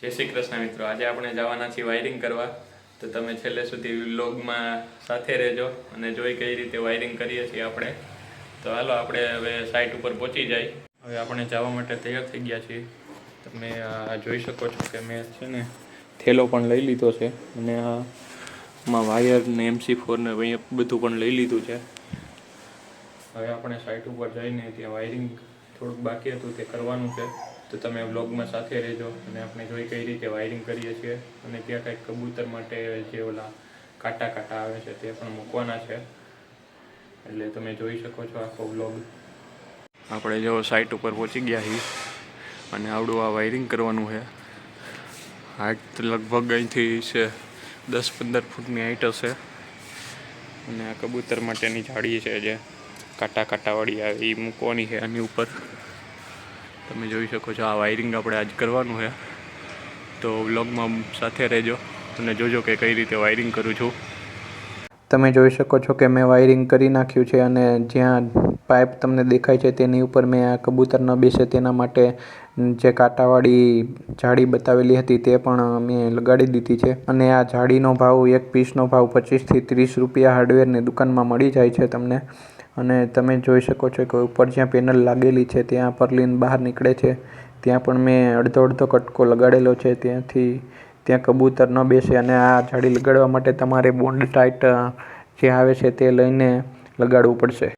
જય શ્રી કૃષ્ણ મિત્રો, આજે આપણે જવાના છીએ વાયરિંગ કરવા. તો તમે છેલ્લે સુધી વ્લોગમાં સાથે રહેજો અને જોઈ કઈ રીતે વાયરિંગ કરીએ છીએ આપણે. તો હાલો આપણે હવે સાઇટ ઉપર પહોંચી જાય. હવે આપણે જવા માટે તૈયાર થઈ ગયા છીએ. તમે આ જોઈ શકો છો કે મેં છે ને થેલો પણ લઈ લીધો છે અને આમાં વાયર ને MC4 ને બધું પણ લઈ લીધું છે. હવે આપણે સાઇટ ઉપર જઈને ત્યાં વાયરિંગ થોડુંક બાકી હતું તે કરવાનું છે. તો તમે વ્લોગમાં સાથે રહેજો અને આપણે જોઈ કઈ રીતે વાયરિંગ કરીએ છીએ અને ત્યાં કંઈક કબૂતર માટે જે ઓલા કાંટા આવે છે તે પણ મૂકવાના છે. એટલે તમે જોઈ શકો છો આખો વ્લોગ. આપણે જો સાઇટ ઉપર પહોંચી ગયા છીએ અને આવડું આ વાયરિંગ કરવાનું છે. હાઈટ લગભગ અહીંથી છે 10-15 ફૂટની હાઈટ હશે અને આ કબૂતર માટેની જાળી છે જે કાંટાવાળી આવે એ મૂકવાની છે આની ઉપર. તમે જોઈ શકો છો આ વાયરિંગ આપણે આજ કરવાનું છે. તો વ્લોગમાં સાથે રહેજો અને જોજો કે કઈ રીતે વાયરિંગ કરું છું. તમે જોઈ શકો છો કે મેં વાયરિંગ કરી નાખ્યું છે અને જ્યાં પાઇપ તમને દેખાય છે તેની ઉપર મેં આ કબૂતર ન બેસે તેના માટે જે કાંટાવાળી જાળી બતાવેલી હતી તે પણ મેં લગાડી દીધી છે. અને આ જાળીનો ભાવ એક પીસનો ભાવ 25 થી 30 રૂપિયા હાર્ડવેરની દુકાનમાં મળી જાય છે તમને. અને તમે જોઈ શકો છો કે ઉપર જ્યાં પેનલ લાગેલી છે ત્યાં પરલીન બહાર નીકળે છે. ત્યાં પણ મેં અડધો કટકો લગાડેલો છે ત્યાં કબૂતર ન બેસે. અને આ જાળી લગાડવા માટે તમારે બોન્ડ ટાઈટ જે આવે છે તે લઈને લગાડવું પડશે.